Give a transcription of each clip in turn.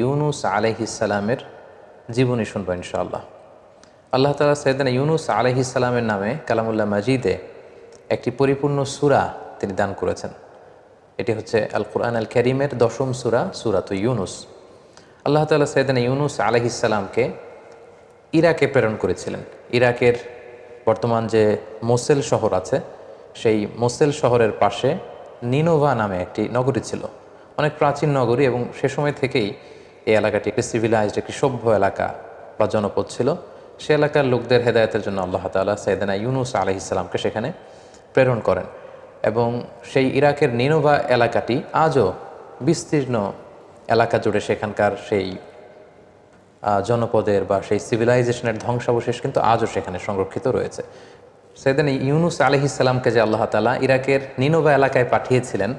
ইউনুস আলাইহিস সালামের জীবনী শুনবো ইনশাআল্লাহ। আল্লাহ তাআলা সাইয়েদনা ইউনুস আলাইহিস সালামের নামে কালামুল্লাহ মাজিদে একটি পরিপূর্ণ সূরা তিনি দান করেছেন। এটি হচ্ছে আল কুরআন আল কারীমের 10ম সূরা, সূরাত ইউনুস। আল্লাহ তাআলা সাইয়েদনা ইউনুস আলাইহিস সালামকে ইরাকে প্রেরণ করেছিলেন। ইরাকের বর্তমান যে মোসেল শহর আছে, সেই মোসেল শহরের পাশে নিনোভা নামে একটি নগরী ছিল, অনেক প্রাচীন নগরী, এবং সে সময় থেকেই এই এলাকাটি একটি সিভিলাইজড, একটি সভ্য এলাকা বা জনপদ ছিল। সে এলাকার লোকদের হেদায়েতের জন্য আল্লাহ তাআলা সাইয়েদনা ইউনুস আলাইহিস সালামকে সেখানে প্রেরণ করেন, এবং সেই ইরাকের নিনোভা এলাকাটি আজও বিস্তীর্ণ এলাকা জুড়ে সেখানকার সেই জনপদের বা সেই সিভিলাইজেশনের ধ্বংসাবশেষ কিন্তু আজও সেখানে সংরক্ষিত রয়েছে। সাইয়েদনা ইউনুস আলাইহিস সালামকে যে আল্লাহ তাআলা ইরাকের নিনোভা এলাকায় পাঠিয়েছিলেন,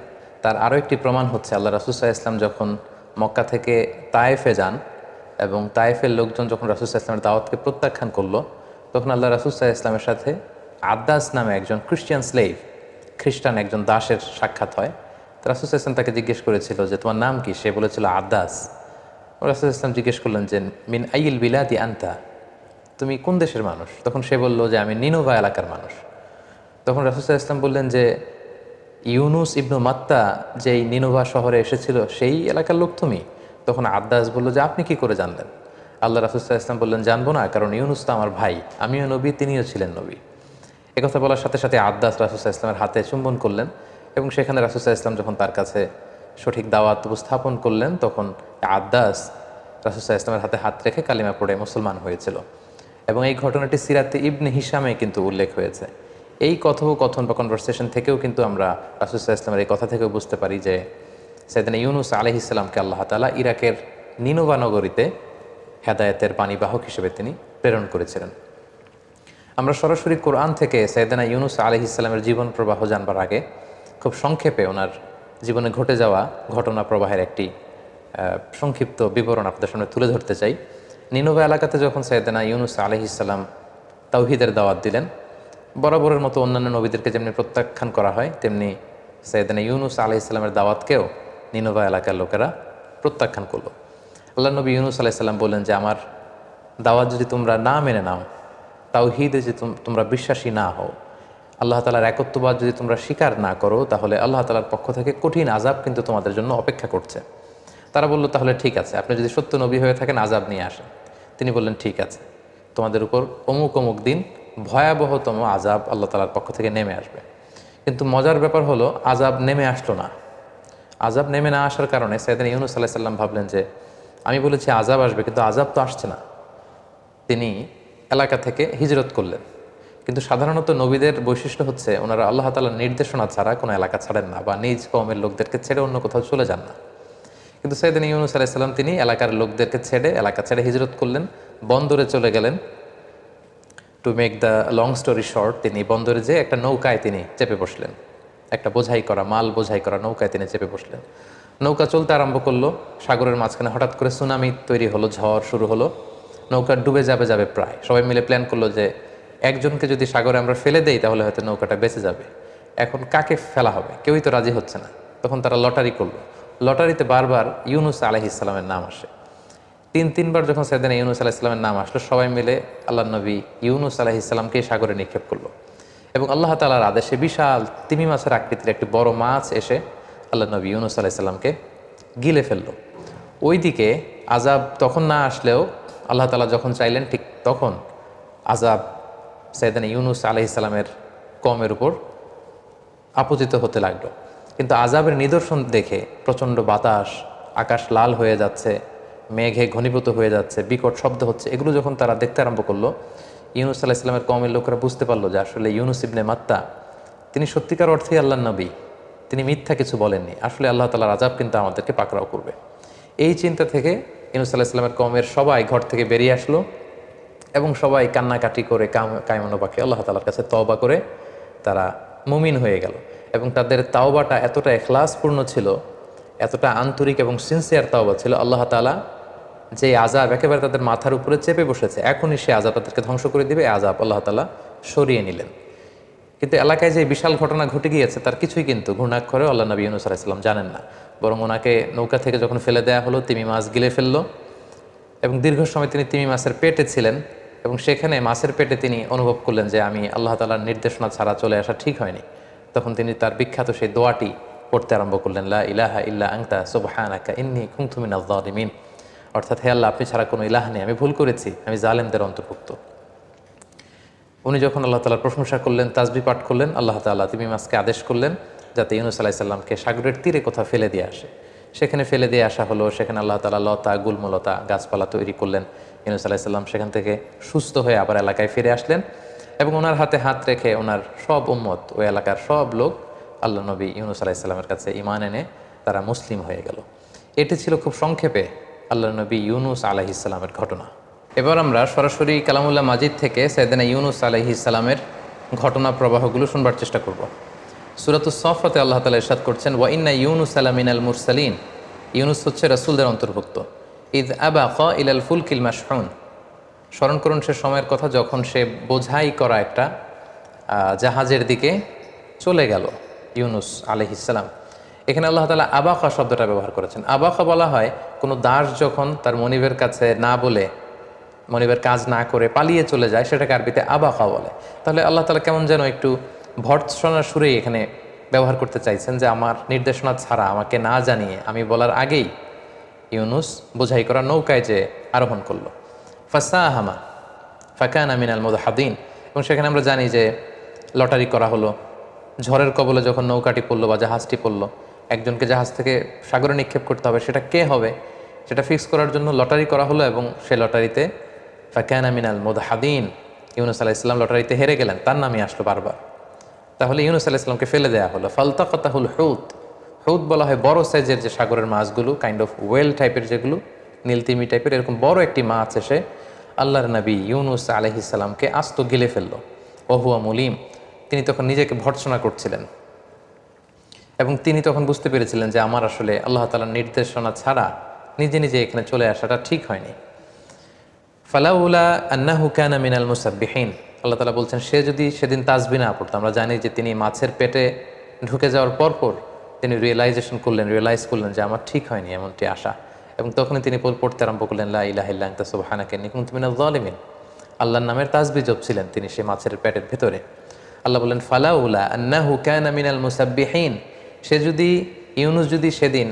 তার আরও একটি প্রমাণ হচ্ছে আল্লাহ রাসূল সাল্লাল্লাহু আলাইহি ওয়াসাল্লাম যখন মক্কা থেকে তায়েফে যান, এবং তায়েফের লোকজন যখন রাসূল সাল্লাল্লাহু আলাইহি ওয়াসাল্লামের দাওয়াতকে প্রত্যাখ্যান করলো, তখন আল্লাহ রাসূল সাল্লাল্লাহু আলাইহি ওয়াসাল্লামের সাথে আদ্দাস নামে একজন খ্রিস্টান স্লেভ, খ্রিস্টান একজন দাসের সাক্ষাৎ হয়। রাসূল সাল্লাল্লাহু আলাইহি ওয়াসাল্লাম তাকে জিজ্ঞেস করেছিল যে তোমার নাম কি? সে বলেছিল আদ্দাস। রাসূল সাল্লাল্লাহু আলাইহি ওয়াসাল্লাম জিজ্ঞেস করলেন যে মিন আইয়িল বিলাদি আনতা, তুমি কোন দেশের মানুষ? তখন সে বলল যে আমি নিনোভা এলাকার মানুষ। তখন রাসূল সাল্লাল্লাহু আলাইহি ওয়াসাল্লাম বললেন যে ইউনুস ইবনু মাত্তা যেই নিনোভা শহরে এসেছিল সেই এলাকার লোক তুমি? তখন আদ্দাস বলল যে আপনি কি করে জানলেন? আল্লাহ রাসূল সাল্লাল্লাহু আলাইহি ওয়াসাল্লাম বললেন জানবো না, কারণ ইউনুস তো আমার ভাই, আমিও নবী, তিনিও ছিলেন নবী। একথা বলার সাথে সাথে আদ্দাস রাসূল সাল্লাল্লাহু আলাইহি ওয়াসাল্লামের হাতে চুম্বন করলেন, এবং সেখানে রাসূল সাল্লাল্লাহু আলাইহি ওয়াসাল্লাম যখন তার কাছে সঠিক দাওয়াত উপস্থাপন করলেন, তখন আদ্দাস রাসূল সাল্লাল্লাহু আলাইহি ওয়াসাল্লামের হাতে হাত রেখে কালিমা পড়ে মুসলমান হয়েছিল। এবং এই ঘটনাটি সিরাতে ইবনে হিশামে কিন্তু উল্লেখ হয়েছে। এই কথোপকথন বা কনভারসেশন থেকেও কিন্তু আমরা রাসূল সাল্লাল্লাহু আলাইহি ওয়াসাল্লামের এই কথা থেকেও বুঝতে পারি যে সাইয়েদনা ইউনুস আলাইহিস সালামকে আল্লাহ তাআলা ইরাকের নিনোভা নগরীতে হেদায়েতের বাণীবাহক হিসেবে তিনি প্রেরণ করেছিলেন। আমরা সরাসরি কোরআন থেকে সাইয়েদনা ইউনুস আলাইহিস সালামের জীবন প্রবাহ জানবার আগে খুব সংক্ষেপে ওনার জীবনে ঘটে যাওয়া ঘটনা প্রবাহের একটি সংক্ষিপ্ত বিবরণ আপনাদের সামনে তুলে ধরতে চাই। নিনোভা এলাকাতে যখন সাইয়েদনা ইউনুস আলাইহিস সালাম তাওহীদের দাওয়াত দিলেন, বরাবরের মতো অন্যান্য নবীদেরকে যেমনি প্রত্যাখ্যান করা হয়, তেমনি সাইয়েদনা ইউনুস আলাইহিস সালামের দাওয়াতকেও নিনোভা এলাকার লোকেরা প্রত্যাখ্যান করলো। আল্লাহ নবী ইউনুস আলাইহিস সালাম বললেন যে আমার দাওয়াত যদি তোমরা না মেনে নাও, তাওহীদে যদি তোমরা বিশ্বাসী না হও, আল্লাহ তাআলার একত্ববাদ যদি তোমরা স্বীকার না করো, তাহলে আল্লাহ তাআলার পক্ষ থেকে কঠিন আযাব কিন্তু তোমাদের জন্য অপেক্ষা করছে। তারা বলল তাহলে ঠিক আছে, আপনি যদি সত্য নবী হয়ে থাকেন আযাব নিয়ে আসেন। তিনি বললেন ঠিক আছে, তোমাদের উপর অমুক অমুক দিন ভয়াবহতম আযাব আল্লাহ তাআলার পক্ষ থেকে নেমে আসবে। কিন্তু মজার ব্যাপার হলো আযাব নেমে আসলো না। আযাব নেমে না আসার কারণে সাইয়েদনা ইউনুস আলাইহিস সালাম ভাবলেন যে আমি বলেছি আযাব আসবে, কিন্তু আযাব তো আসছে না। তিনি এলাকা থেকে হিজরত করলেন। কিন্তু সাধারণত নবীদের বৈশিষ্ট্য হচ্ছে ওনারা আল্লাহ তাআলার নির্দেশনা ছাড়া কোনো এলাকা ছাড়েন না, বা নিজ কওমের লোকদেরকে ছেড়ে অন্য কোথাও চলে যান না। কিন্তু সাইয়েদনা ইউনুস আলাইহিস সালাম তিনি এলাকার লোকদেরকে ছেড়ে, এলাকা ছেড়ে হিজরত করলেন, বন্দরে চলে গেলেন। To make the long story short, তিনি বন্দরে যেয়ে একটা নৌকায় তিনি চেপে বসলেন, একটা বোঝাই করা মাল বোঝাই করা নৌকায় তিনি চেপে বসলেন। নৌকা চলতে আরম্ভ করলো, সাগরের মাঝখানে হঠাৎ করে সুনামি তৈরি হলো, ঝড় শুরু হলো, নৌকা ডুবে যাবে প্রায়। সবাই মিলে প্ল্যান করলো যে একজনকে যদি সাগরে আমরা ফেলে দেই তাহলে হয়তো নৌকাটা বেঁচে যাবে। এখন কাকে ফেলা হবে? কেউই তো রাজি হচ্ছে না। তখন তারা লটারি করলো। লটারিতে বারবার ইউনুস আলাইহিস সালামের নাম আসে। তিনবার যখন সাইয়েদনা ইউনুস আলাইহিস সালামের নাম আসলো, সবাই মিলে আল্লাহর নবী ইউনুস আলাইহিস সালামকে সাগরে নিক্ষেপ করলো, এবং আল্লাহ তাআলার আদেশে বিশাল তিমি মাছের আকৃতির একটি বড় মাছ এসে আল্লাহর নবী ইউনুস আলাইহিস সালামকে গিলে ফেললো। ওইদিকে আযাব তখন না আসলেও আল্লাহ তাআলা যখন চাইলেন ঠিক তখন আযাব সাইয়েদনা ইউনুস আলাইহিস সালামের কওমের উপর আপতিত হতে লাগলো। কিন্তু আযাবের নিদর্শন দেখে প্রচণ্ড বাতাস, আকাশ লাল হয়ে যাচ্ছে, মেঘে ঘনীভূত হয়ে যাচ্ছে, বিকট শব্দ হচ্ছে, এগুলো যখন তারা দেখতে আরম্ভ করলো, ইউনুস আলাইহিস সালামের কওমের লোকেরা বুঝতে পারলো যে আসলে ইউনুস ইবনে মাত্তা তিনি সত্যিকার অর্থেই আল্লাহর নবী, তিনি মিথ্যা কিছু বলেননি, আসলে আল্লাহ তাআলার আযাব কিন্তু আমাদেরকে পাকড়াও করবে। এই চিন্তা থেকে ইউনুস আলাইহিস সালামের কওমের সবাই ঘর থেকে বেরিয়ে আসলো, এবং সবাই কান্নাকাটি করে কায়মানোবাকে আল্লাহ তাআলার কাছে তওবা করে তারা মুমিন হয়ে গেল। এবং তাদের তাওবাটা এতটা ইখলাসপূর্ণ ছিল, এতটা আন্তরিক এবং সিনসিয়ার তাওবা ছিল, আল্লাহ তাআলা যে আযাব একেবারে তাদের মাথার উপরে চেপে বসেছে, এখনই সে আযাব তাদেরকে ধ্বংস করে দিবে, এই আযাব আল্লাহ তাআলা সরিয়ে নিলেন। কিন্তু এলাকায় যে বিশাল ঘটনা ঘটে গিয়েছে তার কিছুই কিন্তু ঘূর্ণাক্ষরেও আল্লাহ নবী ইউনুস আলাইহিস সালাম জানেন না। বরং ওনাকে নৌকা থেকে যখন ফেলে দেওয়া হলো তিমি মাছ গিলে ফেললো এবং দীর্ঘ সময় তিনি তিমি মাছের পেটে ছিলেন এবং সেখানে মাছের পেটে তিনি অনুভব করলেন যে আমি আল্লাহ তাআলার নির্দেশনা ছাড়া চলে আসা ঠিক হয়নি। তখন তিনি তার বিখ্যাত সেই দোয়াটি পড়তে আরম্ভ করলেন, লা ইলাহা ইল্লা আনতা সুবহানাকা ইন্নী কুনতু মিনাজ জালিমিন, অর্থাৎ হে আল্লাহ, আপনি ছাড়া কোনো ইলাহ নেই, আমি ভুল করেছি, আমি জালেমদের অন্তর্ভুক্ত। উনি যখন আল্লাহ তাআলার প্রশংসা করলেন, তাসবিহ পাঠ করলেন, আল্লাহ তাআলা তিমি মাছকে আদেশ করলেন যাতে ইউনূস আলাইহিস সালামকে সাগরের তীরে কোথাও ফেলে দিয়ে আসে। সেখানে ফেলে দিয়ে আসা হলো। সেখানে আল্লাহ তাআলা লতা গুল্মলতা গাছপালা তৈরি করলেন। ইউনূস আলাইহিস সালাম সেখান থেকে সুস্থ হয়ে আবার এলাকায় ফিরে আসলেন এবং ওনার হাতে হাত রেখে ওনার সব উম্মত, ওই এলাকার সব লোক আল্লাহ নবী ইউনূস আলাইহিস সালামের কাছে ঈমান এনে তারা মুসলিম হয়ে গেল। এটি ছিল খুব সংক্ষেপে আল্লাহ নবী ইউনূস আলাইহিস সালামের ঘটনা। এবার আমরা সরাসরি কালামুল্লাহ মাজিদ থেকে সাইয়েদনা ইউনূস আলাইহিস সালামের ঘটনা প্রবাহগুলো শুনবার চেষ্টা করব। সূরাতুস সফফাতে আল্লাহ তাআলা ইরশাদ করছেন, ওয়া ইন্না ইউনূস মিনাল মুরসালিন, ইউনূস হচ্ছে রাসূলদের অন্তর্ভুক্ত। ইয আবাকা ইলাল ফুলকিল মাশহুন, স্মরণ করুন সে সময়ের কথা যখন সে বোঝাই করা একটা জাহাজের দিকে চলে গেল ইউনূস আলাইহিস সালাম। এখানে আল্লাহ তাআলা আবাকা শব্দটা ব্যবহার করেছেন। আবাকা বলা হয় কোনো দাস যখন তার মনিবের কাছে না বলে, মনিবের কাজ না করে পালিয়ে চলে যায়, সেটাকে আরবিতে আবাকা বলে। তাহলে আল্লাহ তাআলা কেমন যেন একটু ভর্ৎসনার সুরেই এখানে ব্যবহার করতে চাইছেন যে আমার নির্দেশনা ছাড়া, আমাকে না জানিয়ে, আমি বলার আগেই ইউনূস বোঝাই করা নৌকায় যে আরোহণ করলো। ফাসাহামা ফাকানা মিনাল মুদহাদিন, এবং সেখানে আমরা জানি যে লটারি করা হলো। ঝড়ের কবলে যখন নৌকাটি পড়লো বা জাহাজটি পড়লো, একজনকে জাহাজ থেকে সাগরে নিক্ষেপ করতে হবে, সেটা কে হবে সেটা ফিক্স করার জন্য লটারি করা হলো এবং সে লটারিতে ফাকানা মিনাল মুদহাদিন, ইউনূস আলাইহিস সালাম লটারিতে হেরে গেলেন, তার নামই আসলো বারবার। তাহলে ইউনূস আলাইহিস সালামকে ফেলে দেওয়া হলো। ফালতাকাতাহুল হুত, হুত বলা হয় বড় সাইজের যে সাগরের মাছগুলো, কাইন্ড অফ ওয়েল টাইপের, যেগুলো নীলতিমি টাইপের, এরকম বড় একটি মাছ এসে আল্লাহর নবী ইউনূস আলাইহিস সালামকে আস্ত গিলে ফেললো। ওহুয়া মুলিম, তিনি তখন নিজেকে ভর্ৎসনা করছিলেন এবং তিনি তখন বুঝতে পেরেছিলেন যে আমার আসলে আল্লাহ তাআলার নির্দেশনা ছাড়া নিজে নিজে এখানে চলে আসাটা ঠিক হয়নি। ফালাউলা আন্নাহু কানা মিনাল মুসাব্বিহিন, আল্লাহ তাআলা বলছেন সে যদি সেদিন তাসবিহ না পড়তো। আমরা জানি যে তিনি মাছের পেটে ঢুকে যাওয়ার পরপর তিনি রিয়েলাইজ করলেন যে আমার ঠিক হয়নি এমনটি আসা, এবং তখনই তিনি পড়তে আরম্ভ করলেন, লা ইলাহা ইল্লা আনতা সুবহানাকা ইন্নী কুনতু মিনাজ জালিমিন। আল্লাহর নামের তাসবিহ জপছিলেন তিনি সেই মাছের পেটের ভেতরে। আল্লাহ বললেন, ফালাউলা আন্নাহু কানা মিনাল মুসাব্বিহিন, ইউনূস যদি সেদিন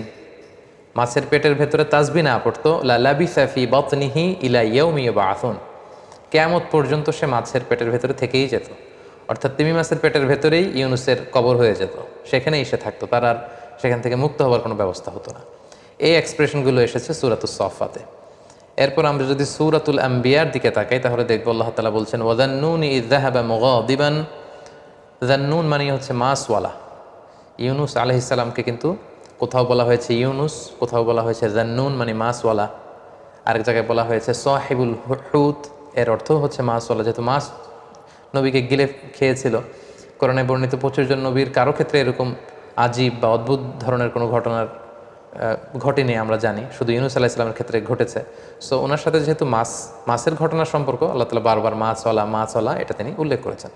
মাছের পেটের ভেতরে তাসবিহ না পড়তো, লা লাবিসা ফি বাতনিহি ইলা ইয়াউমি ইউবআসুন, কিয়ামত পর্যন্ত সে মাছের পেটের ভেতরে থেকেই যেত। অর্থাৎ তিমি মাছের পেটের ভেতরেই ইউনূসের কবর হয়ে যেত, সেখানেই সে থাকতো, তার আর সেখান থেকে মুক্ত হওয়ার কোনো ব্যবস্থা হতো না। এই এক্সপ্রেশনগুলো এসেছে সূরাতুস সফফাতে। এরপর আমরা যদি সূরাতুল আম্বিয়ার দিকে তাকাই তাহলে দেখব আল্লাহ তাআলা বলছেন, ওয়াযান্নুনি ইয যাহাবা মুগাদিবান, যান্নুন মানে হচ্ছে মাছওয়ালা। ইউনূস আলাইহিস সালামকে কিন্তু কোথাও বলা হয়েছে ইউনূস, কোথাও বলা হয়েছে যান্নুন মানে মাছওয়ালা, আরেক জায়গায় বলা হয়েছে সাহিবুল হুত, এর অর্থ হচ্ছে মাছওয়ালা। যেহেতু মাছ নবীকে গিলে খেয়েছিল, কোরআনে বর্ণিত 25 জন নবীর কারো ক্ষেত্রে এরকম আজীব বা অদ্ভুত ধরনের কোনো ঘটেনি আমরা জানি, শুধু ইউনূস আলাইহিস সালামের ক্ষেত্রে ঘটেছে। সো ওনার সাথে যেহেতু মাছের ঘটনার সম্পর্ক, আল্লাহ তাআলা বারবার মাছওয়ালা এটা তিনি উল্লেখ করেছেন।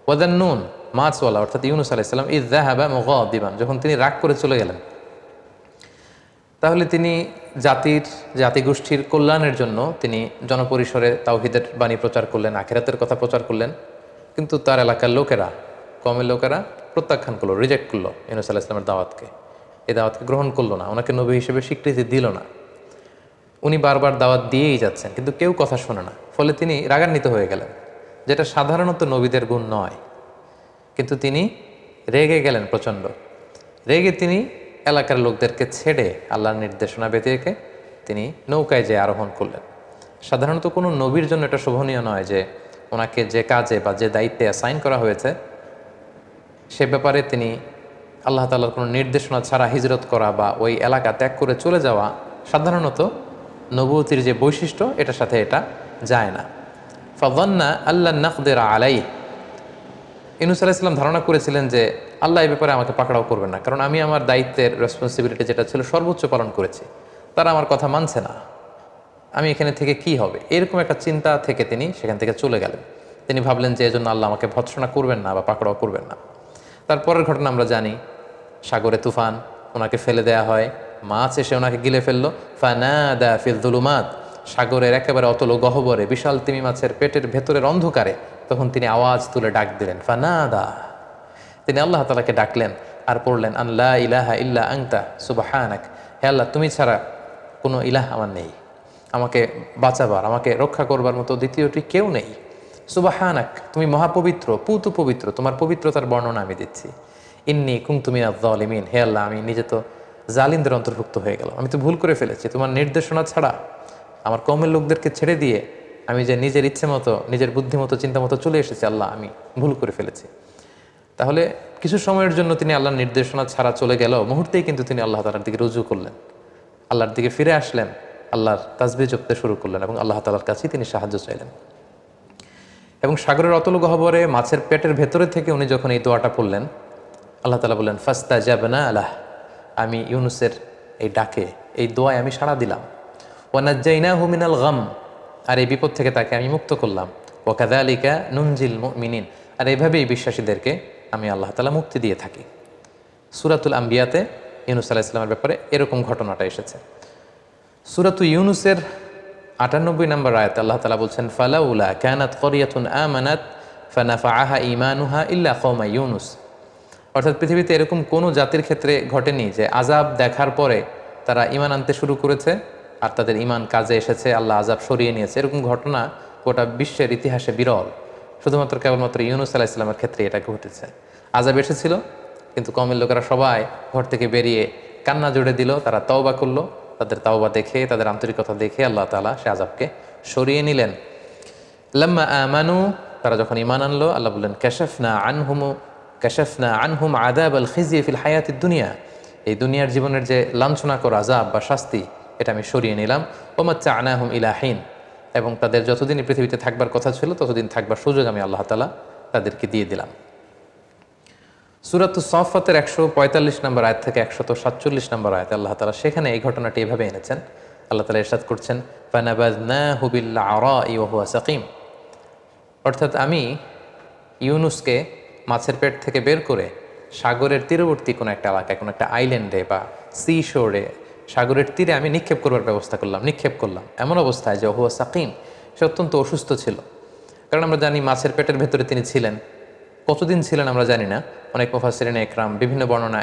ওয়াযান্নুন মাছওয়ালা অর্থাৎ ইউনূস আলাইহিস সালাম ইয যাহাবা মুগাদিবান, যখন তিনি রাগ করে চলে গেলেন, তাহলে তিনি জাতিগোষ্ঠীর কল্যাণের জন্য তিনি জনপরিসরে তাওহীদের বাণী প্রচার করলেন, আখিরাতের কথা প্রচার করলেন, কিন্তু তার এলাকার লোকেরা, কওমের লোকেরা প্রত্যাখ্যান করলো, রিজেক্ট করলো ইউনূস আলাইহিস সালামের দাওয়াতকে। এই দাওয়াতকে গ্রহণ করলো না, ওনাকে নবী হিসেবে স্বীকৃতি দিল না। উনি বারবার দাওয়াত দিয়েই যাচ্ছেন কিন্তু কেউ কথা শোনে না, ফলে তিনি রাগান্বিত হয়ে গেলেন, যেটা সাধারণত নবীদের গুণ নয়। কিন্তু তিনি রেগে গেলেন প্রচণ্ড। রেগে তিনি এলাকার লোকদেরকে ছেড়ে আল্লাহর নির্দেশনা ব্যতিরেকে রেখে তিনি নৌকায় যেয়ে আরোহণ করলেন। সাধারণত কোনো নবীর জন্য এটা শোভনীয় নয় যে ওনাকে যে কাজে বা যে দায়িত্বে অ্যাসাইন করা হয়েছে সে ব্যাপারে তিনি আল্লাহ তাআলার কোনো নির্দেশনা ছাড়া হিজরত করা বা ওই এলাকা ত্যাগ করে চলে যাওয়া সাধারণত নবুয়তির যে বৈশিষ্ট্য এটার সাথে এটা যায় না। ফাযান্না আল্লা নাকদিরা আলাইহি, ইউনূস আলাইহিস সালাম ধারণা করেছিলেন যে আল্লাহ এই ব্যাপারে আমাকে পাকড়াও করবেন না, কারণ আমি আমার দায়িত্বের রেসপন্সিবিলিটি যেটা ছিল সর্বোচ্চ পালন করেছি, তারা আমার কথা মানছে না, আমি এখানে থেকে কি হবে, এরকম একটা চিন্তা থেকে তিনি সেখান থেকে চলে গেলেন। তিনি ভাবলেন যে এজন্য আল্লাহ আমাকে ভৎসনা করবেন না বা পাকড়াও করবেন না। তারপরের ঘটনা আমরা জানি, সাগরে তুফান, ওনাকে ফেলে দেয়া হয়, মাছ এসে ওনাকে গিলে ফেললো। ফানাদা ফিল যুলুমাত, সাগরের একেবারে অতল গহ্বরে বিশাল তিমি মাছের পেটের ভেতরের অন্ধকারে তখন তিনি আওয়াজ তুলে ডাক দিলেন, ফানাদা, তিনি আল্লাহ তাআলাকে ডাকলেন আর পড়লেন, আন লা ইলাহা ইল্লা আনতা সুবহানাক, হে আল্লাহ তুমি ছাড়া কোনো ইলাহ আমার নেই, আমাকে বাঁচাবার, আমাকে রক্ষা করবার মতো দ্বিতীয়টি কেউ নেই। সুবহানাক, তুমি মহাপবিত্র, পুত পবিত্র, তোমার পবিত্রতার বর্ণনা আমি দিচ্ছি। ইন্নী কুনতু মিনাজ জালিমিন, হে আল্লাহ আমি নিজে তো জালিমদের অন্তর্ভুক্ত হয়ে গেলাম, আমি তো ভুল করে ফেলেছি, তোমার নির্দেশনা ছাড়া আমার কওমের লোকদেরকে ছেড়ে দিয়ে আমি যে নিজের ইচ্ছে মতো, নিজের বুদ্ধি মতো, চিন্তা মতো চলে এসেছি, আল্লাহ আমি ভুল করে ফেলেছি। তাহলে কিছু সময়ের জন্য তিনি আল্লাহর নির্দেশনা ছাড়া চলে গেল, মুহূর্তেই কিন্তু তিনি আল্লাহ তাআলার দিকে রুজু করলেন, আল্লাহর দিকে ফিরে আসলেন, আল্লাহর তাসবিহ জপতে শুরু করলেন এবং আল্লাহ তাআলার কাছেই তিনি সাহায্য চাইলেন। এবং সাগরের অতল গহ্বরে মাছের পেটের ভেতরে থেকে উনি যখন এই দোয়াটা পড়লেন, আল্লাহ তাআলা বললেন, ফাস্তাজাবনা লাহ, আমি ইউনুসের এই ডাকে, এই দোয়ায় আমি সাড়া দিলাম। ওয়া নাজ্জাইনাহু মিনাল গাম, আর এই বিপদ থেকে তাকে আমি মুক্ত করলাম। ওয়া কাযালিকা নুনজিল মুমিনিন, আর এইভাবেই বিশ্বাসীদেরকে আমি আল্লাহ তাআলা মুক্তি দিয়ে থাকি। সূরাতুল আম্বিয়াতে ইউনুস আলাইহিস সালামের ব্যাপারে এরকম ঘটনাটা এসেছে। সূরাতু ইউনুসের ৯৮ নম্বর আয়াতে আল্লাহ তাআলা বলছেন, ফালাউলা কানাত ক্বরিয়াতুন আমানাত ফানাফাআহা ঈমানুহা ইল্লা কওমা ইউনুস, অর্থাৎ পৃথিবীতে এরকম কোনো জাতির ক্ষেত্রে ঘটেনি যে আযাব দেখার পরে তারা ঈমান আনতে শুরু করেছে আর তাদের ঈমান কাজে এসেছে, আল্লাহ আযাব সরিয়ে নিয়েছে। এরকম ঘটনা গোটা বিশ্বের ইতিহাসে বিরল, শুধুমাত্র কেবলমাত্র ইউনুস আলাইহিস সালামের ক্ষেত্রে এটা ঘটেছে। আযাব এসেছিল কিন্তু কওমের লোকেরা সবাই ঘর থেকে বেরিয়ে কান্না জুড়ে দিল, তারা তওবা করলো, তাদের তাওবা দেখে, তাদের আন্তরিকতা দেখে আল্লাহ তাআলা সে আযাবকে সরিয়ে নিলেন। লাম্মা আমানু, তারা যখন ঈমান আনলো, আল্লাহ বললেন, কাশাফনা আনহুম আযাবাল খিজি ফিল হায়াতিদ দুনিয়া, এই দুনিয়ার জীবনের যে লাঞ্ছনাকর আযাব বা শাস্তি, এটা আমি সরিয়ে নিলাম। ওয়া মাত্তা'নাহুম ইলা হিন, এবং তাদের যতদিন পৃথিবীতে থাকবার কথা ছিল ততদিন থাকবার সুযোগ আমি আল্লাহ তাআলা তাদেরকে দিয়ে দিলাম। সূরাতুস সাফফাতের ১৪৫ নম্বর আয়াত থেকে ১৪৭ নম্বর আয়াতে আল্লাহ তাআলা সেখানে এই ঘটনাটি এভাবে এনেছেন। আল্লাহ তাআলা ইরশাদ করছেন, ফানাবাযনাহু বিল আরাই ওয়া হুয়া সাকিম, অর্থাৎ আমি ইউনুসকে মাছের পেট থেকে বের করে সাগরের তীরবর্তী কোনো একটা এলাকায়, কোনো একটা আইল্যান্ডে বা সি শোরে, সাগরের তীরে আমি নিক্ষেপ করবার ব্যবস্থা করলাম, নিক্ষেপ করলাম এমন অবস্থায় যে হুয়া সাকিম, সে অত্যন্ত অসুস্থ ছিল। কারণ আমরা জানি মাছের পেটের ভেতরে তিনি ছিলেন, কতদিন ছিলেন আমরা জানি না। অনেক মুফাসসিরিন একরাম বিভিন্ন বর্ণনা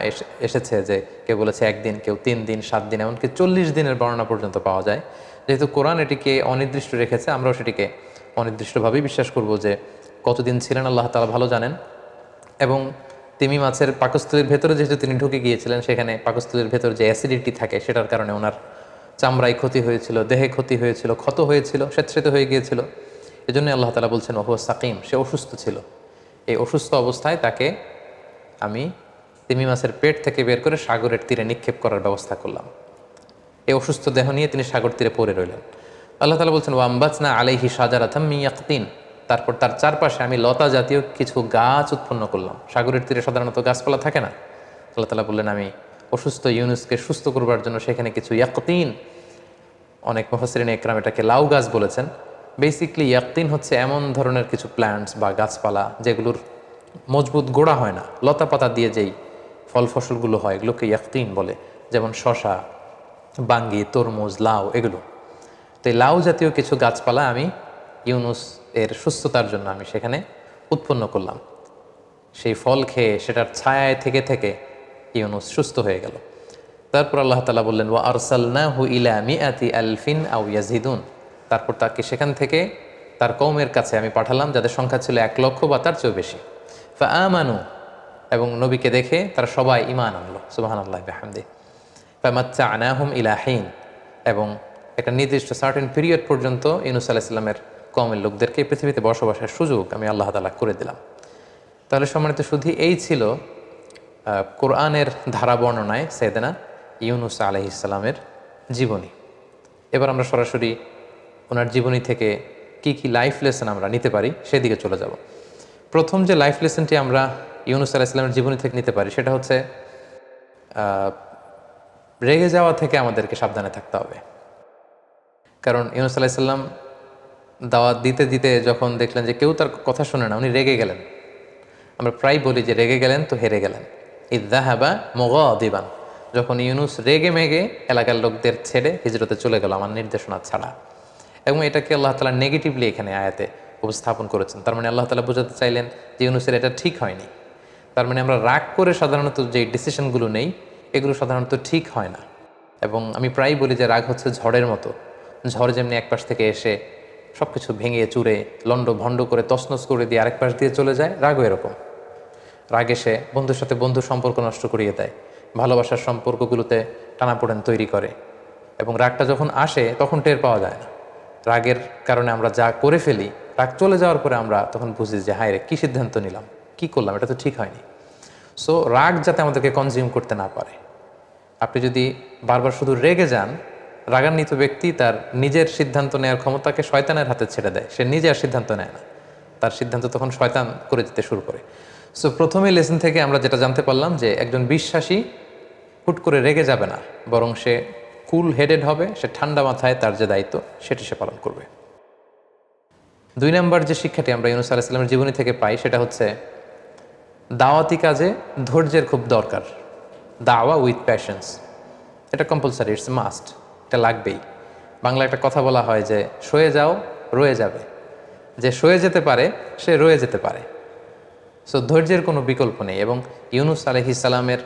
এসেছে যে কেউ বলেছে ১ দিন, কেউ ৩ দিন, ৭ দিন, এমনকি ৪০ দিনের বর্ণনা পর্যন্ত পাওয়া যায়। যেহেতু কোরআন এটিকে অনির্দিষ্ট রেখেছে, আমরাও সেটিকে অনির্দিষ্টভাবেই বিশ্বাস করব যে কতদিন ছিলেন আল্লাহ তাআলা ভালো জানেন। এবং তিমি মাছের পাকস্থলীর ভেতরে যেহেতু তিনি ঢুকে গিয়েছিলেন, সেখানে পাকস্থলীর ভেতর যে অ্যাসিডিটি থাকে সেটার কারণে ওনার চামড়ায় ক্ষতি হয়েছিল, দেহে ক্ষতি হয়েছিল, ক্ষত হয়েছিল, স্বেচ্ছায়িত হয়ে গিয়েছিল। এজন্য আল্লাহ তাআলা বলছেন ওহুয়া সাকিম, সে অসুস্থ ছিল। এই অসুস্থ অবস্থায় তাকে আমি তিমি মাছের পেট থেকে বের করে সাগরের তীরে নিক্ষেপ করার ব্যবস্থা করলাম। এই অসুস্থ দেহ নিয়ে তিনি সাগর তীরে পড়ে রইলেন। আল্লাহ তাআলা বলছেন, ওয়াম্বাতনা আলাইহি শাজারাতাম মিন ইয়াকতিন, তারপর তার চারপাশে আমি লতা জাতীয় কিছু গাছ উৎপন্ন করলাম। সাগরের তীরে সাধারণত গাছপালা থাকে না। আল্লাহ তাআলা বললেন, আমি অসুস্থ ইউনুসকে সুস্থ করবার জন্য সেখানে কিছু ইয়াকতিন, অনেক মুফাসসিরিন একরাম এটাকে লাউ গাছ বলেছেন। বেসিকলি ইয়াকতিন হচ্ছে এমন ধরনের কিছু প্ল্যান্টস বা গাছপালা যেগুলোর মজবুত গোড়া হয় না, লতা পাতা দিয়ে যেই ফল ফসলগুলো হয় এগুলোকে ইয়াকতিন বলে, যেমন শশা, বাঙ্গি, তরমুজ, লাউ, এগুলো। তো এই লাউ জাতীয় কিছু গাছপালা আমি ইউনুস এর সুস্থতার জন্য আমি সেখানে উৎপন্ন করলাম। সেই ফল খেয়ে সেটার ছায়ায় থেকে থেকে ইউনুস সুস্থ হয়ে গেল। তারপর আল্লাহ তাআলা বললেন, ওয়া আরসালনাহু ইলা মিআতি আলফিন আও ইয়াজিদুন, তারপর তাকে সেখান থেকে তার কওমের কাছে আমি পাঠালাম যাদের সংখ্যা ছিল ১,০০,০০০ বা তার চেয়েও বেশি। ফাআমানু, এবং নবীকে দেখে তারা সবাই ঈমান আনলো। সুবহানাল্লাহি বিহামদিহি। ফামাত্তা'নাহুম ইলা হিন, এবং একটা নির্দিষ্ট সার্টেন পিরিয়ড পর্যন্ত ইউনুস আলাইহিস সালামের কওমের লোকদেরকে পৃথিবীতে বসবাসের সুযোগ আমি আল্লাহ তাআলা করে দিলাম। তাহলে সম্মানিত শুধু এই ছিল কোরআনের ধারা বর্ণনায় সাইয়েদনা ইউনুস আলাইহিস সালামের জীবনী। এবার আমরা সরাসরি ওনার জীবনী থেকে কি কি লাইফ লেসন আমরা নিতে পারি সেদিকে চলে যাব। প্রথম যে লাইফ লেসনটি আমরা ইউনুস আলাইহিস সালামের জীবনী থেকে নিতে পারি সেটা হচ্ছে রেগে যাওয়া থেকে আমাদেরকে সাবধানে থাকতে হবে। কারণ ইউনুস আলাইহিস সালাম দাওয়াত দিতে দিতে যখন দেখলেন যে কেউ তার কথা শোনে না, উনি রেগে গেলেন। আমরা প্রায় বলি যে রেগে গেলেন তো হেরে গেলেন। ইয যাহাবা মুগাদিবান, যখন ইউনুস রেগে মেগে এলাকার লোকদের ছেড়ে হিজরতে চলে গেল আমার নির্দেশনা ছাড়া। এবং এটাকে আল্লাহ তাআলা নেগেটিভলি এখানে আয়াতে উপস্থাপন করেছেন। তার মানে আল্লাহ তাআলা বোঝাতে চাইলেন যে ইউনুসের এটা ঠিক হয়নি। তার মানে আমরা রাগ করে সাধারণত যে ডিসিশনগুলো নেই এগুলো সাধারণত ঠিক হয় না। এবং আমি প্রায়ই বলি যে রাগ হচ্ছে ঝড়ের মতো। ঝড় যেমনি এক পাশ থেকে এসে সব কিছু ভেঙে চুরে লণ্ড ভণ্ড করে তছনছ করে দিয়ে আরেক পাশ দিয়ে চলে যায়, রাগও এরকম। রাগ এসে বন্ধুর সাথে বন্ধুর সম্পর্ক নষ্ট করিয়ে দেয়, ভালোবাসার সম্পর্কগুলোতে টানাপোড়েন তৈরি করে। এবং রাগটা যখন আসে তখন টের পাওয়া যায় না। রাগের কারণে আমরা যা করে ফেলি, রাগ চলে যাওয়ার পরে আমরা তখন বুঝি যে হায় রে, কী সিদ্ধান্ত নিলাম, কি করলাম, এটা তো ঠিক হয়নি। সো রাগ যাতে আমাদেরকে কনজিউম করতে না পারে। আপনি যদি বারবার শুধু রেগে যান, রাগান্বিত ব্যক্তি তার নিজের সিদ্ধান্ত নেওয়ার ক্ষমতাকে শয়তানের হাতে ছেড়ে দেয়। সে নিজে আর সিদ্ধান্ত নেয় না, তার সিদ্ধান্ত তখন শয়তান করে দিতে শুরু করে। সো প্রথমে লেসন থেকে আমরা যেটা জানতে পারলাম যে একজন বিশ্বাসী হুট করে রেগে যাবে না, বরং সে কুল হেডেড হবে, সে ঠান্ডা মাথায় তার যে দায়িত্ব সেটি সে পালন করবে। 2 নম্বর যে শিক্ষাটি আমরা ইউনূস আলাইহিস সালামের জীবনী থেকে পাই সেটা হচ্ছে দাওয়াতি কাজে ধৈর্যের খুব দরকার। দাওয়া উইথ প্যাশনস, এটা কম্পালসারি, ইটস মাস্ট, এটা লাগবেই। বাংলা একটা কথা বলা হয় যে সয়ে যাও রয়ে যাবে। যে সয়ে যেতে পারে সে রয়ে যেতে পারে। সো ধৈর্যের কোনো বিকল্প নেই। এবং ইউনূস আলাইহিস সালামের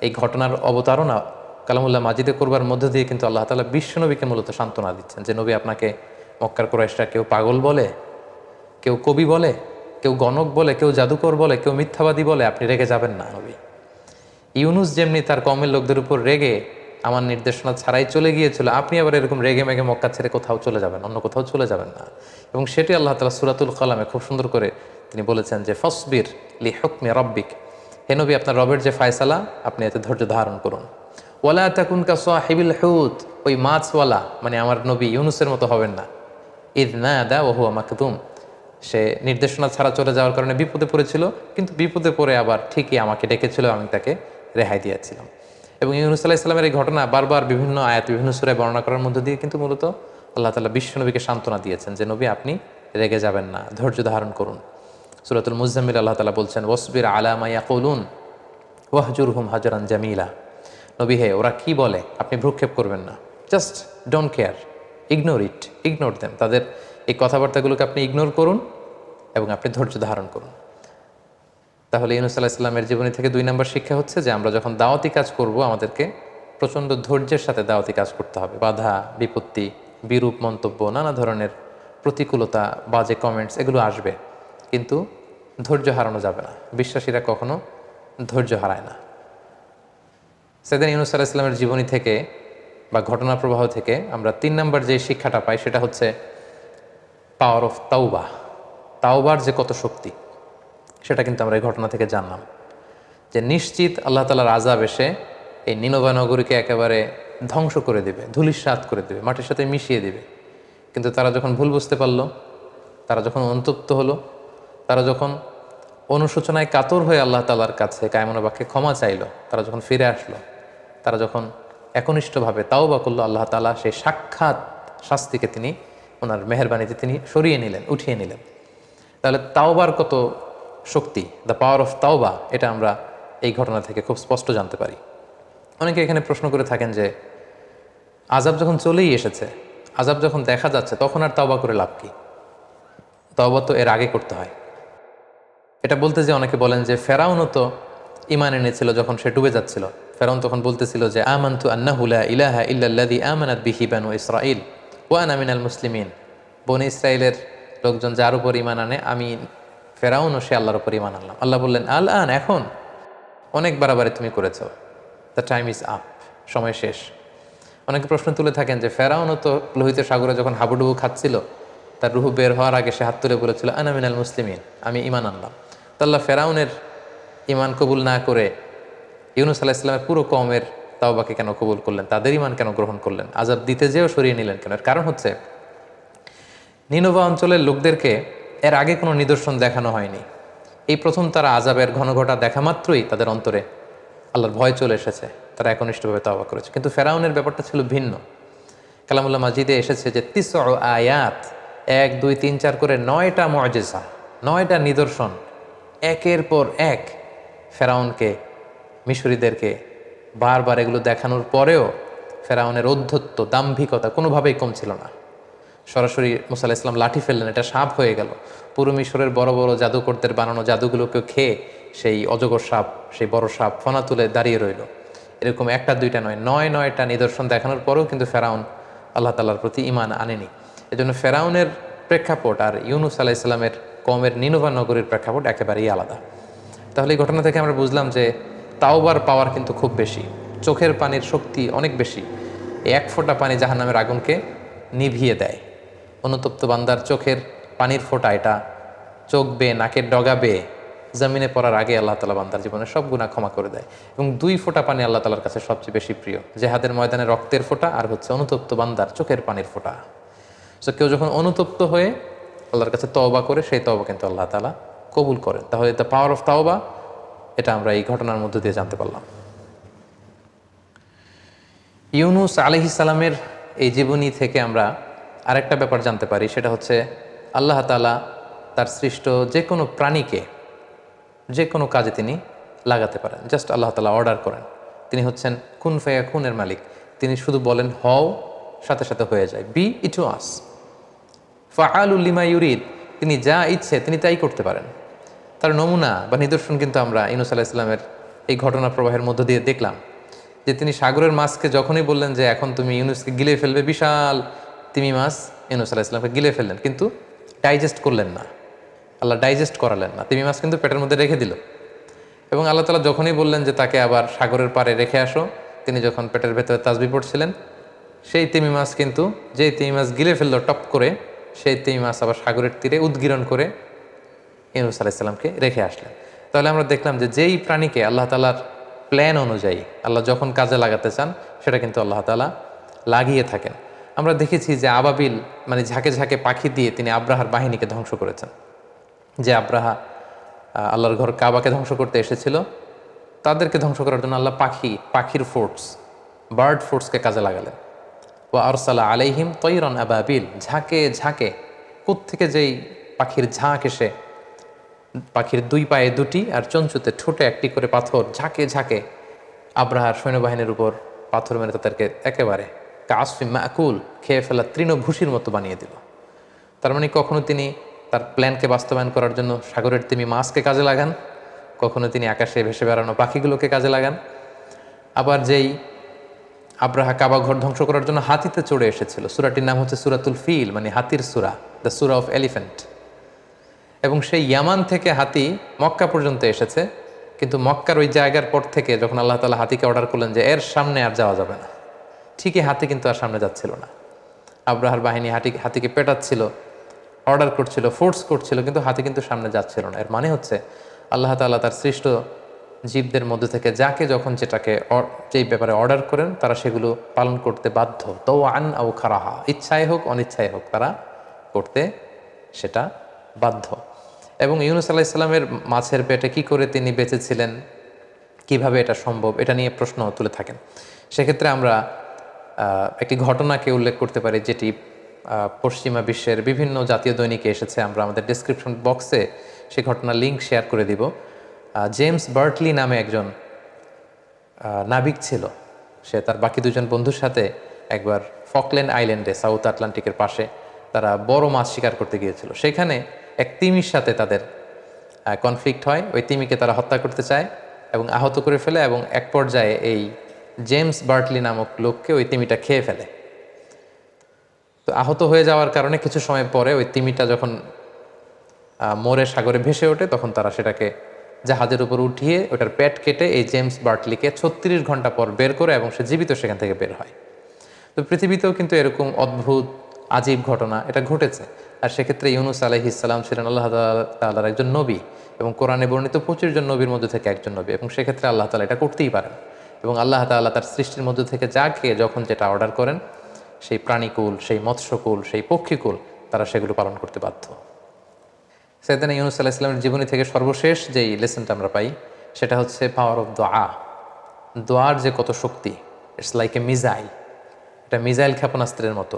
এই ঘটনার অবতারণা কালামুল্লাহ মাজিদে করবার মধ্য দিয়ে কিন্তু আল্লাহ তাআলা বিশ্বনবীকে মূলত সান্ত্বনা দিচ্ছেন যে নবী, আপনাকে মক্কার কুরাইশরা কেউ পাগল বলে, কেউ কবি বলে, কেউ গণক বলে, কেউ জাদুকর বলে, কেউ মিথ্যাবাদী বলে, আপনি রেগে যাবেন না নবী। ইউনূস যেমনি তার কওমের লোকদের উপর রেগে আমার নির্দেশনা ছাড়াই চলে গিয়েছিল, আপনি আবার এরকম রেগে মেগে মক্কা ছেড়ে কোথাও চলে যাবেন, অন্য কোথাও চলে যাবেন না। এবং সেটি আল্লাহ তাআলা সূরাতুল কালামে খুব সুন্দর করে তিনি বলেছেন যে ফসবির লি হুকমি রাব্বিক, হে নবী, আপনার রবের যে ফায়সালা আপনি এতে ধৈর্য ধারণ করুন। ওয়ালা তাকুন কা সাহিবিল হুত, ওই মাছওয়ালা মানে আমার নবী ইউনূসের মতো হবেন না। ইয নাদা ওয়া হুয়া মাকদুম, সে নির্দেশনা ছাড়া চলে যাওয়ার কারণে বিপদে পড়েছিল, কিন্তু বিপদে পড়ে আবার ঠিকই আমাকে ডেকেছিল, আমি তাকে রেহাই দিয়েছিলাম। এবং ইউনূস আলাইহিস সালামের এই ঘটনা বারবার বিভিন্ন আয়াত বিভিন্ন সূরায় বর্ণনা করার মধ্য দিয়ে কিন্তু মূলত আল্লাহ তাআলা বিশ্বনবীকে সান্ত্বনা দিয়েছেন যে নবী, আপনি রেগে যাবেন না, ধৈর্য ধারণ করুন। সূরাতুল মুজাম্মিল আল্লাহ তাআলা বলছেন ওয়াসবির আলা মা ইয়াকুলুন ওয়াহজুরহুম হাজরান জামিলা, নবী হে, ওরা কি বলে আপনি ভ্রুক্ষেপ করবেন না, just don't care, ignore them, তাদের এই কথাবার্তাগুলোকে আপনি ইগনোর করুন এবং আপনি ধৈর্য ধারণ করুন। তাহলে ইউনূস আলাইহিস সালামের জীবনী থেকে 2 নম্বর শিক্ষা হচ্ছে যে আমরা যখন দাওয়াতি কাজ করব আমাদেরকে প্রচণ্ড ধৈর্যের সাথে দাওয়াতি কাজ করতে হবে। বাধা বিপত্তি, বিরূপ মন্তব্য, নানা ধরনের প্রতিকূলতা, বাজে কমেন্টস এগুলো আসবে, কিন্তু ধৈর্য হারানো যাবে না। বিশ্বাসীরা কখনো ধৈর্য হারায় না। সেদিন ইউনূস আলাইহিস সালামের জীবনী থেকে বা ঘটনা প্রবাহ থেকে আমরা 3 নম্বর যে শিক্ষাটা পাই সেটা হচ্ছে পাওয়ার অফ তাওবা। তাওবার যে কত শক্তি সেটা কিন্তু আমরা এই ঘটনা থেকে জানলাম। যে নিশ্চিত আল্লাহ তাআলার আযাব এসে এই নিনভা নগরীকে একেবারে ধ্বংস করে দেবে, ধূলিসাৎ করে দেবে, মাটির সাথে মিশিয়ে দেবে। কিন্তু তারা যখন ভুল বুঝতে পারলো, তারা যখন অনুতপ্ত হলো, তারা যখন অনুশোচনায় কাতর হয়ে আল্লাহ তাআলার কাছে কায়মনা বাক্যে ক্ষমা চাইলো, তারা যখন ফিরে আসলো, তারা যখন একনিষ্ঠভাবে তাওবা করলো, আল্লাহ তাআলা সেই সাক্ষাৎ শাস্তিকে তিনি ওনার মেহেরবানিতে তিনি সরিয়ে নিলেন, উঠিয়ে নিলেন। তাহলে তাওবার কত শক্তি, দ্য পাওয়ার অফ তাওবা, এটা আমরা এই ঘটনা থেকে খুব স্পষ্ট জানতে পারি। অনেকে এখানে প্রশ্ন করে থাকেন যে আযাব যখন চলেই এসেছে, আযাব যখন দেখা যাচ্ছে, তখন আর তাওবা করে লাভ কি? তাওবা তো এর আগে করতে হয়। এটা বলতে যে অনেকে বলেন যে ফেরাউনও তো ঈমান এনেছিল যখন সে ডুবে যাচ্ছিল। ফেরাউন তখন বলতেছিল যে আমানতু আন্নাহু লা ইলাহা ইল্লাল্লাযী আমানাত বিহি বানু ইসরাঈল ওয়া আনা মিনাল মুসলিমিন। বনি ইসরাইলের লোকজন যার উপর ঈমান আনে, আমি ফেরাউনও সে আল্লাহর উপর ঈমান আনলাম। আল্লাহ বললেন আল আন, এখন অনেক বাড়াবাড়ি তুমি করেছো, দ্য টাইম ইজ আপ, সময় শেষ। অনেকে প্রশ্ন তুলে থাকেন যে ফেরাউনও তো লোহিত সাগরে যখন হাবুডুবু খাচ্ছিল, তার রুহু বের হওয়ার আগে সে হাত তুলে বলেছিল আনা মিনাল মুসলিমিন, আমি ঈমান আনলাম। তো আল্লাহ ফেরাউনের ঈমান কবুল না করে ইউনূস আলাইহিস সালামের পুরো কওমের তাওবাকে কেন কবুল করলেন, তাদের ঈমান কেন গ্রহণ করলেন, আযাব দিতে যেও সরিয়ে নিলেন কেন? এর কারণ হচ্ছে নিনভা অঞ্চলের লোকদেরকে এর আগে কোনো নিদর্শন দেখানো হয়নি। এই প্রথম তারা আযাবের ঘনঘটা দেখা মাত্রই তাদের অন্তরে আল্লাহর ভয় চলে এসেছে, তারা একনিষ্ঠভাবে তাওবা করেছে। কিন্তু ফেরাউনের ব্যাপারটা ছিল ভিন্ন। কালামুল্লাহ মাজিদে এসেছে যে ৯ আয়াত, 1 2 3 4 করে 9টা মুআজিজা, 9টা নিদর্শন একের পর এক ফেরাউনকে, মিশরীদেরকে বারবার এগুলো দেখানোর পরেও ফেরাউনের ঔদ্ধত্য, দাম্ভিকতা কোনোভাবেই কমছিল না। সরাসরি মুসা আলাইহিস সালাম লাঠি ফেললেন, এটা সাপ হয়ে গেল। পুরো মিশরের বড় বড় জাদুকরদের বানানো জাদুগুলোকে খেয়ে সেই অজগর সাপ, সেই বড় সাপ ফনা তুলে দাঁড়িয়ে রইল। এরকম একটা দুইটা নয়, নয়টা নিদর্শন দেখানোর পরেও কিন্তু ফেরাউন আল্লাহ তাআলার প্রতি ঈমান আনেনি। এজন্য ফেরাউনের প্রেক্ষাপট আর ইউনুস আলাইহিস সালামের কওমের নিনভা নগরীর প্রেক্ষাপট একেবারেই আলাদা। তাহলে এই ঘটনা থেকে আমরা বুঝলাম যে তাওবার পাওয়ার কিন্তু খুব বেশি, চোখের পানির শক্তি অনেক বেশি। এই এক ফোঁটা পানি জাহান্নামের আগুনকে নিভিয়ে দেয়। অনুতপ্ত বান্দার চোখের পানির ফোঁটা, এটা চোখ বেয়ে, নাকের ডগা বেয়ে জমিনে পড়ার আগে আল্লাহ তাআলা বান্দার জীবনে সব গুনাহ ক্ষমা করে দেয়। এবং 2 ফোঁটা পানি আল্লাহ তাআলার কাছে সবচেয়ে বেশি প্রিয়, জেহাদের ময়দানে রক্তের ফোঁটা আর হচ্ছে অনুতপ্ত বান্দার চোখের পানির ফোঁটা। সো কেউ যখন অনুতপ্ত হয়ে আল্লাহর কাছে তওবা করে, সেই তওবা কিন্তু আল্লাহ তাআলা কবুল করেন। তাহলে দ্য পাওয়ার অফ তাওবা, এটা আমরা এই ঘটনার মধ্য দিয়ে জানতে পারলাম। ইউনুস আলাইহিস সালামের এই জীবনী থেকে আমরা আরেকটা ব্যাপার জানতে পারি, সেটা হচ্ছে আল্লাহ তাআলা তার সৃষ্ট যে কোনো প্রাণীকে যে কোনো কাজে তিনি লাগাতে পারেন। জাস্ট আল্লাহ তাআলা অর্ডার করেন। তিনি হচ্ছেন কুন ফায়াকুনের মালিক। তিনি শুধু বলেন হও, সাথে সাথে হয়ে যায়। বি ইট ওয়াজ ফাআলুল লিমা ইউরিদ। তিনি যা ইচ্ছে তিনি তাই করতে পারেন। তার নমুনা বা নিদর্শন কিন্তু আমরা ইউনুস আলাইহিস সালামের এই ঘটনা প্রবাহের মধ্য দিয়ে দেখলাম, যে তিনি সাগরের মাছকে যখনই বললেন যে এখন তুমি ইউনুসকে গিলে ফেলবে, বিশাল তিমি মাছ ইউনুস আলাইহিস সালামকে গিলে ফেললেন, কিন্তু ডাইজেস্ট করলেন না। আল্লাহ ডাইজেস্ট করালেন না, তিমি মাছ কিন্তু পেটের মধ্যে রেখে দিল। এবং আল্লাহ তাআলা যখনই বললেন যে তাকে আবার সাগরের পাড়ে রেখে আসো, তিনি যখন পেটের ভেতরে তাসবিহ পড়ছিলেন, সেই তিমি মাছ কিন্তু, যেই তিমি মাছ গিলে ফেললো টপ করে, সেই তিমি মাছ আবার সাগরের তীরে উদ্গীরণ করে ইউনুস আলাইহিস সালামকে রেখে আসলেন। তাহলে আমরা দেখলাম যে যেই প্রাণীকে আল্লাহ তাআলার প্ল্যান অনুযায়ী আল্লাহ যখন কাজে লাগাতে চান, সেটা কিন্তু আল্লাহ তাআলা লাগিয়ে থাকেন। আমরা দেখেছি যে আবাবিল, মানে ঝাঁকে ঝাঁকে পাখি দিয়ে তিনি আব্রাহার বাহিনীকে ধ্বংস করেছেন। যে আব্রাহা আল্লাহর ঘর কাবাকে ধ্বংস করতে এসেছিল, তাদেরকে ধ্বংস করার জন্য আল্লাহ পাখির ফোর্স, বার্ড ফোর্সকে কাজে লাগালেন। ওয়া আরসালা আলাইহিম তৈরন আবাবিল, ঝাঁকে ঝাঁকে কোত্থেকে যেই পাখির ঝাঁক এসে, পাখির 2 পায়ে 2টি আর চঞ্চুতে ঠোঁটে 1টি করে পাথর ঝাঁকে ঝাঁকে আব্রাহার সৈন্যবাহিনীর উপর পাথর মেরে তাদেরকে একেবারে কাসফি মাকুল, খেয়ে ফেলা তৃণভূষির মতো বানিয়ে দিল। তার মানে কখনো তিনি তার প্ল্যানকে বাস্তবায়ন করার জন্য সাগরের তিমি মাছকে কাজে লাগান, কখনো তিনি আকাশে ভেসে বেড়ানো পাখিগুলোকে কাজে লাগান। আবার যেই আব্রাহা কাবা ঘর ধ্বংস করার জন্য হাতিতে চড়ে এসেছিল, সূরাটির নাম হচ্ছে সূরাতুল ফিল, মানে হাতির সূরা, দ্য সূরা অফ এলিফ্যান্ট। এবং সেই ইয়ামান থেকে হাতি মক্কা পর্যন্ত এসেছে, কিন্তু মক্কার ওই জায়গার পর থেকে যখন আল্লাহ তাআলা হাতিকে অর্ডার করলেন যে এর সামনে আর যাওয়া যাবে না, ঠিকই হাতি কিন্তু আর সামনে যাচ্ছিল না। আব্রাহার বাহিনী হাতিকে পেটাচ্ছিল, অর্ডার করছিল, ফোর্স করছিল, কিন্তু হাতি কিন্তু সামনে যাচ্ছিল না। এর মানে হচ্ছে আল্লাহ তাআলা তার সৃষ্ট জীবদের মধ্যে থেকে যাকে যখন যেই ব্যাপারে অর্ডার করেন, তারা সেগুলো পালন করতে বাধ্য। তাওআন আও কারাহা, ইচ্ছায় হোক অনিচ্ছায় হোক, তারা করতে সেটা বাধ্য। এবং ইউনুস আলাইহিস সালামের মাছের পেটে কি করে তিনি বেঁচেছিলেন, কিভাবে এটা সম্ভব, এটা নিয়ে প্রশ্ন তুলে থাকেন। সেক্ষেত্রে আমরা একটি ঘটনাকে উল্লেখ করতে পারি, যেটি পশ্চিমা বিশ্বের বিভিন্ন জাতীয় দৈনিকে এসেছে। আমরা আমাদের ডেসক্রিপশন বক্সে সেই ঘটনার লিঙ্ক শেয়ার করে দিব। জেমস বার্টলি নামে একজন নাবিক ছিল। সে তার বাকি 2জন বন্ধুর সাথে একবার ফকল্যান্ড আইল্যান্ডে, সাউথ আটলান্টিকের পাশে, তারা বড় মাছ শিকার করতে গিয়েছিল। সেখানে এক তিমির সাথে তাদের কনফ্লিক্ট হয়। ওই তিমিকে তারা হত্যা করতে চায় এবং আহত করে ফেলে, এবং এক পর্যায়ে এই জেমস বার্টলি নামক লোককে ওই তিমিটা খেয়ে ফেলে। তো আহত হয়ে যাওয়ার কারণে কিছু সময় পরে ওই তিমিটা যখন মরে সাগরে ভেসে ওঠে, তখন তারা সেটাকে জাহাজের উপর উঠিয়ে ওটার পেট কেটে এই জেমস বার্টলিকে 36 ঘন্টা পর বের করে, এবং সে জীবিত সেখান থেকে বের হয়। তো পৃথিবীতেও কিন্তু এরকম অদ্ভুত আজীব ঘটনা এটা ঘটেছে। আর সেক্ষেত্রে ইউনুস আলাইহিস সালাম ছিলেন আল্লাহ তাআলার একজন নবী, এবং কোরআনে বর্ণিত 25 জন নবীর মধ্যে থেকে একজন নবী, এবং সেক্ষেত্রে আল্লাহ তাআলা এটা করতেই পারেন। এবং আল্লাহ তাআলা তার সৃষ্টির মধ্যে থেকে যাকে যখন যেটা অর্ডার করেন, সেই প্রাণীকুল, সেই মৎস্যকুল, সেই পক্ষীকুল, তারা সেগুলো পালন করতে বাধ্য। সাইয়েদনা ইউনুস আলাইহিস সালামের জীবনী থেকে সর্বশেষ যেই লেসনটা আমরা পাই, সেটা হচ্ছে পাওয়ার অফ দোয়া। দোয়ার যে কত শক্তি, ইটস লাইক এ মিজাইল। এটা মিজাইল ক্ষেপণাস্ত্রের মতো।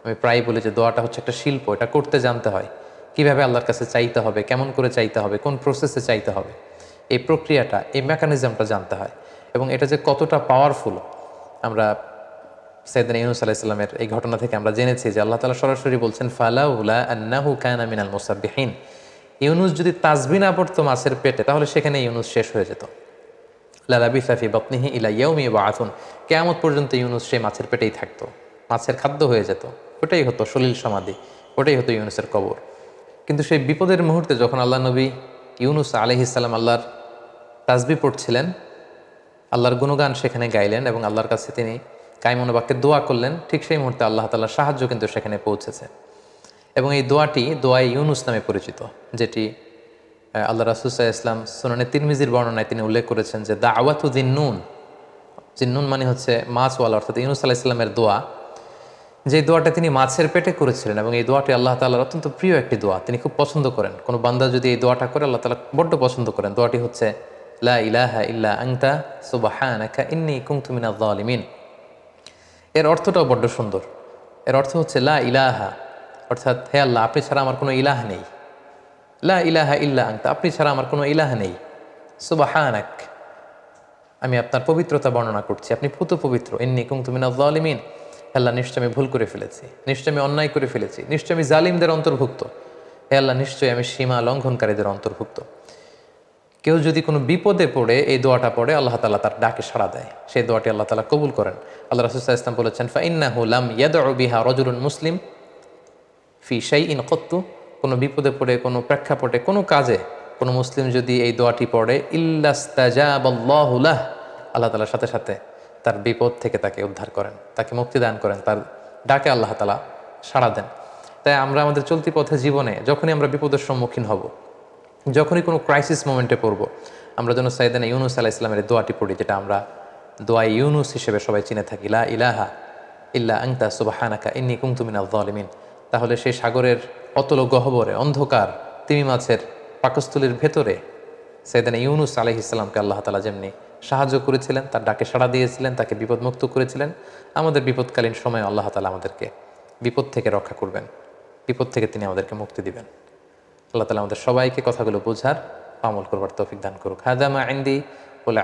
আমি প্রায় বলি যে দোয়াটা হচ্ছে একটা শিল্প, এটা করতে জানতে হয়। কিভাবে আল্লাহর কাছে চাইতে হবে, কেমন করে চাইতে হবে, কোন প্রসেসে চাইতে হবে, এই প্রক্রিয়াটা, এই মেকানিজমটা জানতে হয়। এবং এটা যে কতটা পাওয়ারফুল আমরা সাইয়েদনা ইউনূস আলাইহিস সালামের এই ঘটনা থেকে আমরা জেনেছি যে আল্লাহ তাআলা সরাসরি বলছেন ফালাউলা আন্নাহু কানা মিনাল মুসাব্বিহিন। ইউনূস যদি তাসবিহ না পড়তো মাছের পেটে তাহলে সেখানে ইউনূস শেষ হয়ে যেত। লা লাবিসা ফি বাতনিহি ইলা ইয়াউমি ইউবআথুন, কিয়ামত পর্যন্ত ইউনূস সেই মাছের পেটেই থাকতো, মাছের খাদ্য হয়ে যেত। ওটাই হতো সলিল সমাধি, ওটাই হতো ইউনূসের কবর। কিন্তু সেই বিপদের মুহূর্তে যখন আল্লাহ নবী ইউনূস আলাইহিস সালাম আল্লাহর তাসবিহ পড়ছিলেন, আল্লাহর গুণগান সেখানে গাইলেন এবং আল্লাহর কাছে তিনি কায়মনোবাক্যে দোয়া করলেন, ঠিক সেই মুহূর্তে আল্লাহ তাআলার সাহায্য কিন্তু সেখানে পৌঁছেছে। এবং এই দোয়াটি দোয়ায়ে ইউনূস নামে পরিচিত, যেটি আল্লাহ রাসূল সাল্লাল্লাহু আলাইহি ওয়াসাল্লাম সুনানে তিরমিজির বর্ণনায় তিনি উল্লেখ করেছেন যে দাওয়াতু যিন্নুন, যিন্নুন মানে হচ্ছে মাছওয়ালা, অর্থাৎ ইউনূস আলাইহিস সালামের দোয়া। যে দোয়াটা তিনি মাছের পেটে করেছিলেন এবং এই দোয়াটি আল্লাহ তাআলার অত্যন্ত প্রিয় একটি দোয়া, তিনি খুব পছন্দ করেন। কোনো বান্দা যদি এই দোয়াটা করে আল্লাহ তাআলা বড্ড পছন্দ করেন। দোয়াটি হচ্ছে লা ইলাহা ইল্লা আনতা সুবহানাকা ইন্নী কুনতু মিনাজ জালিমিন। এর অর্থটাও বড্ড সুন্দর। এর অর্থ হচ্ছে লা ইলাহা, অর্থাৎ হে আল্লাহ আপনি ছাড়া আমার কোনো ইলাহ নেই। লা ইলাহা ইল্লা আনতা, আপনি ছাড়া আমার কোনো ইলাহ নেই। সুবহানাক, আমি আপনার পবিত্রতা বর্ণনা করছি, আপনি পুত পবিত্র। ইন্নী কুনতু মিনাজ জালিমিন, আল্লাহ নিশ্চয় আমি ভুল করে ফেলেছি, নিশ্চয় আমি অন্যায় করে ফেলেছি, নিশ্চয় আমি জালিমদের অন্তর্ভুক্ত। হে আল্লাহ নিশ্চয়ই আমি সীমা লঙ্ঘনকারীদের অন্তর্ভুক্ত। কেউ যদি কোনো বিপদে পড়ে এই দোয়াটা পড়ে আল্লাহ তাআলা তার ডাকে সাড়া দেয়, সেই দোয়াটি আল্লাহ তাআলা কবুল করেন। আল্লাহ রাসূল সাল্লাল্লাহু আলাইহি ওয়াসাল্লাম বলেছেন ফাইন্নাহু লাম ইয়াদউ বিহা রাজুলুন মুসলিম ফি শাইইন কত্তু, কোনো বিপদে পড়ে, কোনো প্রেক্ষাপটে, কোনো কাজে কোনো মুসলিম যদি এই দোয়াটি পড়ে ইল্লাস্তাজাবাল্লাহু লাহ, আল্লাহ তাআলার সাথে সাথে তার বিপদ থেকে তাকে উদ্ধার করেন, তাকে মুক্তি দান করেন, তার ডাকে আল্লাহ তাআলা সাড়া দেন। তাই আমরা আমাদের চলতি পথে জীবনে যখনই আমরা বিপদের সম্মুখীন হব, যখনই কোনো ক্রাইসিস মোমেন্টে পড়ব, আমরা যেন সাইয়েদনা ইউনূস আলাইহিস সালামের দোয়াটি পড়ি, যেটা আমরা দোয়ায়ে ইউনূস হিসেবে সবাই চিনে থাকি, লা ইলাহা ইল্লা আনতা সুবহানাকা ইন্নী কুনতু মিনাজ জালিমিন। তাহলে সেই সাগরের অতল গহ্বরে অন্ধকার তিমি মাছের পাকস্থলীর ভেতরে সাইয়েদনা ইউনূস আলাইহিস সালামকে আল্লাহ তাআলা যেমনি সাহায্য করেছিলেন, তার ডাকে সাড়া দিয়েছিলেন, তাকে বিপদমুক্ত করেছিলেন, আমাদের বিপদকালীন সময়ে আল্লাহ তাআলা আমাদেরকে বিপদ থেকে রক্ষা করবেন, বিপদ থেকে তিনি আমাদেরকে মুক্তি দিবেন। আল্লাহ তাআলা আমাদের সবাইকে কথাগুলো বোঝার, আমল করবার তৌফিক দান করুক। হাযা মা ইনদি ওয়া